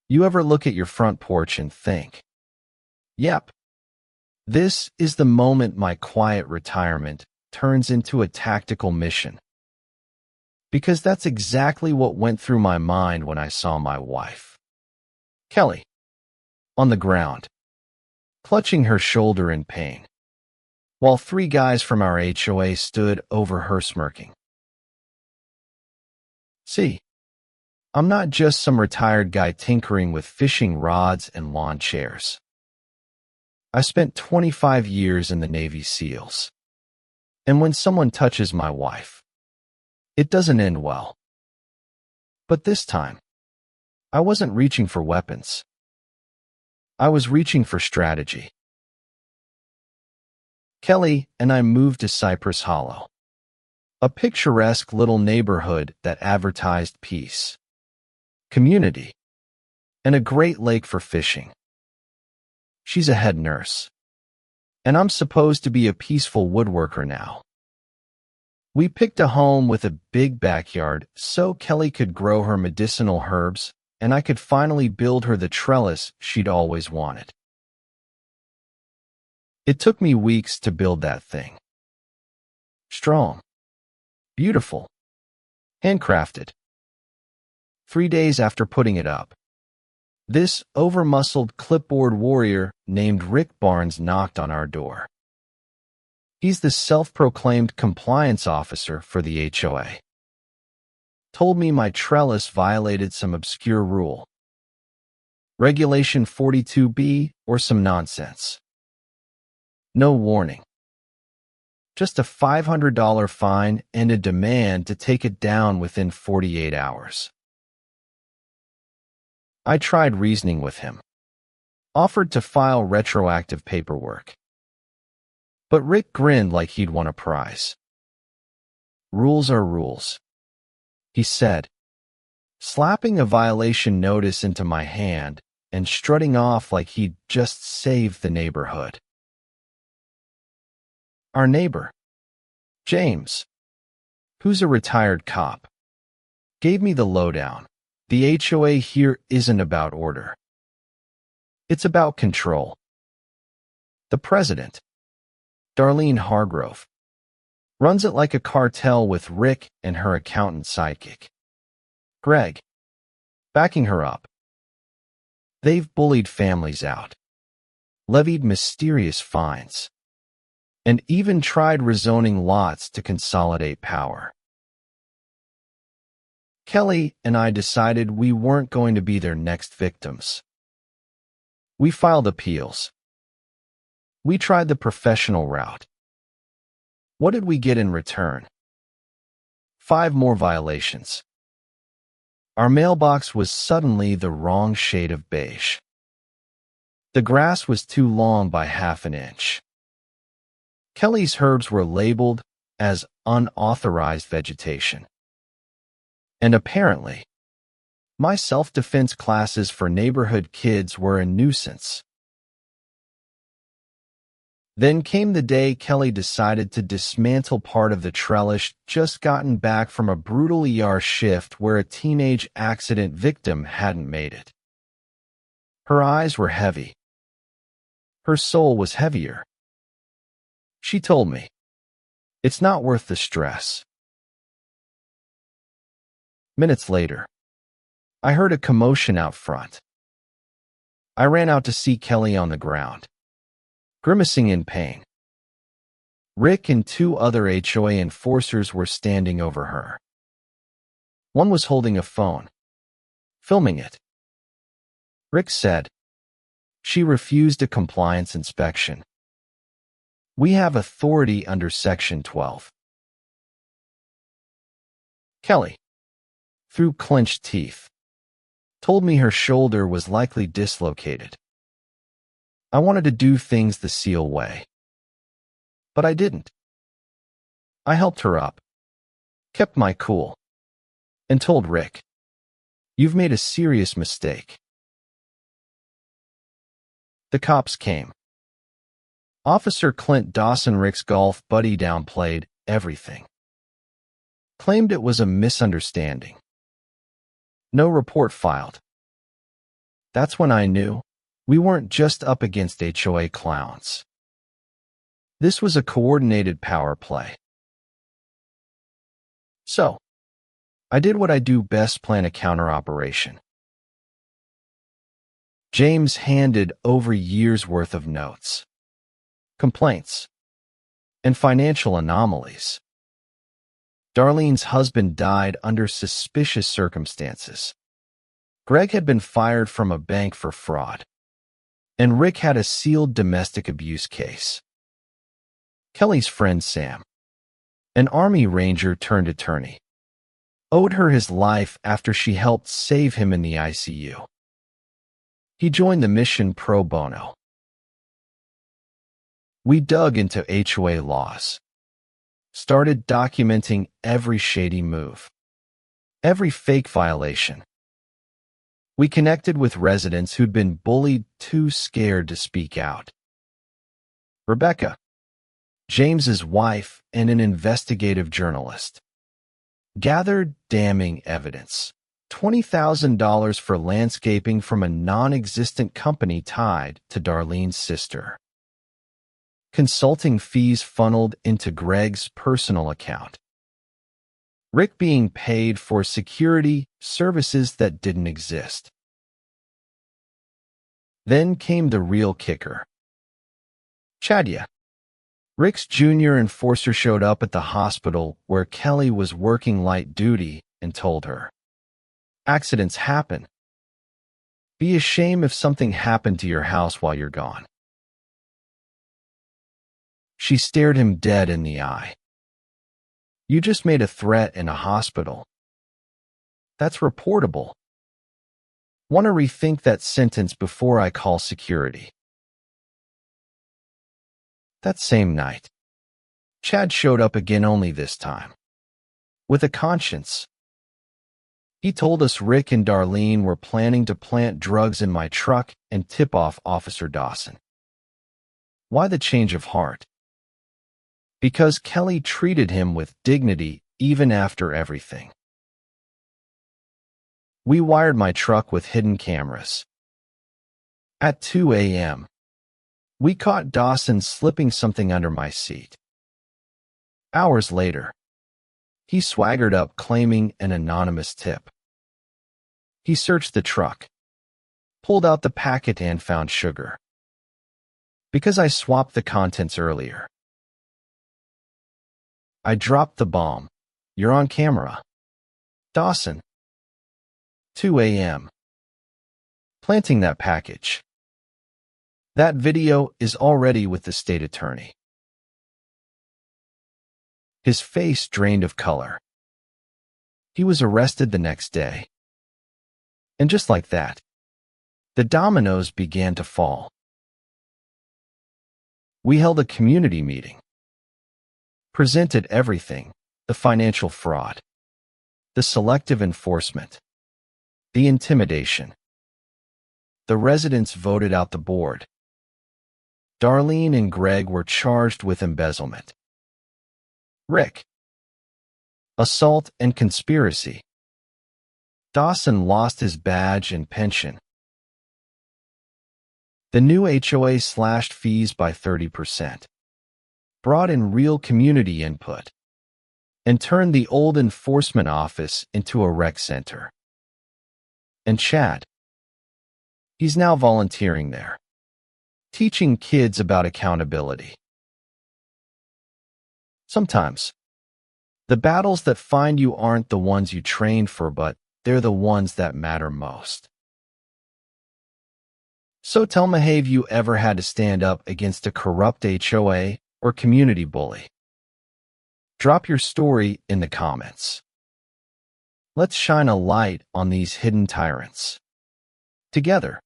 You ever look at your front porch and think, yep, this is the moment my quiet retirement turns into a tactical mission? Because that's exactly what went through my mind when I saw my wife, Kelly, on the ground, clutching her shoulder in pain, while three guys from our HOA stood over her smirking. See, I'm not just some retired guy tinkering with fishing rods and lawn chairs. I spent 25 years in the Navy SEALs. And when someone touches my wife, it doesn't end well. But this time, I wasn't reaching for weapons. I was reaching for strategy. Kelly and I moved to Cypress Hollow, a picturesque little neighborhood that advertised peace, community, and a great lake for fishing. She's a head nurse, and I'm supposed to be a peaceful woodworker now. We picked a home with a big backyard so Kelly could grow her medicinal herbs and I could finally build her the trellis she'd always wanted. It took me weeks to build that thing. Strong, beautiful, handcrafted. 3 days after putting it up, this over-muscled clipboard warrior named Rick Barnes knocked on our door. He's the self-proclaimed compliance officer for the HOA. Told me my trellis violated some obscure rule, Regulation 42B or some nonsense. No warning. Just a $500 fine and a demand to take it down within 48 hours. I tried reasoning with him, offered to file retroactive paperwork. But Rick grinned like he'd won a prize. Rules are rules, he said, slapping a violation notice into my hand and strutting off like he'd just saved the neighborhood. Our neighbor, James, who's a retired cop, gave me the lowdown. The HOA here isn't about order. It's about control. The president, Darlene Hargrove, runs it like a cartel with Rick and her accountant sidekick, Greg, backing her up. They've bullied families out, levied mysterious fines, and even tried rezoning lots to consolidate power. Kelly and I decided we weren't going to be their next victims. We filed appeals. We tried the professional route. What did we get in return? 5 more violations. Our mailbox was suddenly the wrong shade of beige. The grass was too long by half an inch. Kelly's herbs were labeled as unauthorized vegetation. And apparently, my self-defense classes for neighborhood kids were a nuisance. Then came the day Kelly decided to dismantle part of the trellis just gotten back from a brutal ER shift where a teenage accident victim hadn't made it. Her eyes were heavy. Her soul was heavier. She told me, "It's not worth the stress." Minutes later, I heard a commotion out front. I ran out to see Kelly on the ground, grimacing in pain. Rick and 2 other HOA enforcers were standing over her. One was holding a phone, filming it. Rick said, "She refused a compliance inspection. We have authority under Section 12. Kelly, through clenched teeth, told me her shoulder was likely dislocated. I wanted to do things the SEAL way, but I didn't. I helped her up, kept my cool, and told Rick, "You've made a serious mistake." The cops came. Officer Clint Dawson, Rick's golf buddy, downplayed everything. Claimed it was a misunderstanding. No report filed. That's when I knew we weren't just up against HOA clowns. This was a coordinated power play. So, I did what I do best: plan a counter-operation. James handed over years' worth of notes, complaints, and financial anomalies. Darlene's husband died under suspicious circumstances. Greg had been fired from a bank for fraud, and Rick had a sealed domestic abuse case. Kelly's friend Sam, an Army Ranger turned attorney, owed her his life after she helped save him in the ICU. He joined the mission pro bono. We dug into HOA laws, started documenting every shady move, every fake violation. We connected with residents who'd been bullied, too scared to speak out. Rebecca, James's wife and an investigative journalist, gathered damning evidence. $20,000 for landscaping from a non-existent company tied to Darlene's sister. Consulting fees funneled into Greg's personal account. Rick being paid for security services that didn't exist. Then came the real kicker. Chadya, Rick's junior enforcer, showed up at the hospital where Kelly was working light duty and told her, "Accidents happen. Be ashamed if something happened to your house while you're gone." She stared him dead in the eye. "You just made a threat in a hospital. That's reportable. Want to rethink that sentence before I call security." That same night, Chad showed up again, only this time with a conscience. He told us Rick and Darlene were planning to plant drugs in my truck and tip off Officer Dawson. Why the change of heart? Because Kelly treated him with dignity even after everything. We wired my truck with hidden cameras. At 2 a.m., we caught Dawson slipping something under my seat. Hours later, he swaggered up claiming an anonymous tip. He searched the truck, pulled out the packet, and found sugar. Because I swapped the contents earlier. I dropped the bomb. You're on camera. Dawson. 2 a.m. Planting that package. That video is already with the state attorney. His face drained of color. He was arrested the next day. And just like that, the dominoes began to fall. We held a community meeting. Presented everything: the financial fraud, the selective enforcement, the intimidation. The residents voted out the board. Darlene and Greg were charged with embezzlement. Rick, assault and conspiracy. Dawson lost his badge and pension. The new HOA slashed fees by 30%, brought in real community input, and turned the old enforcement office into a rec center. And Chad, he's now volunteering there, teaching kids about accountability. Sometimes, the battles that find you aren't the ones you trained for, but they're the ones that matter most. So tell me, have you ever had to stand up against a corrupt HOA or community bully? Drop your story in the comments. Let's shine a light on these hidden tyrants. Together.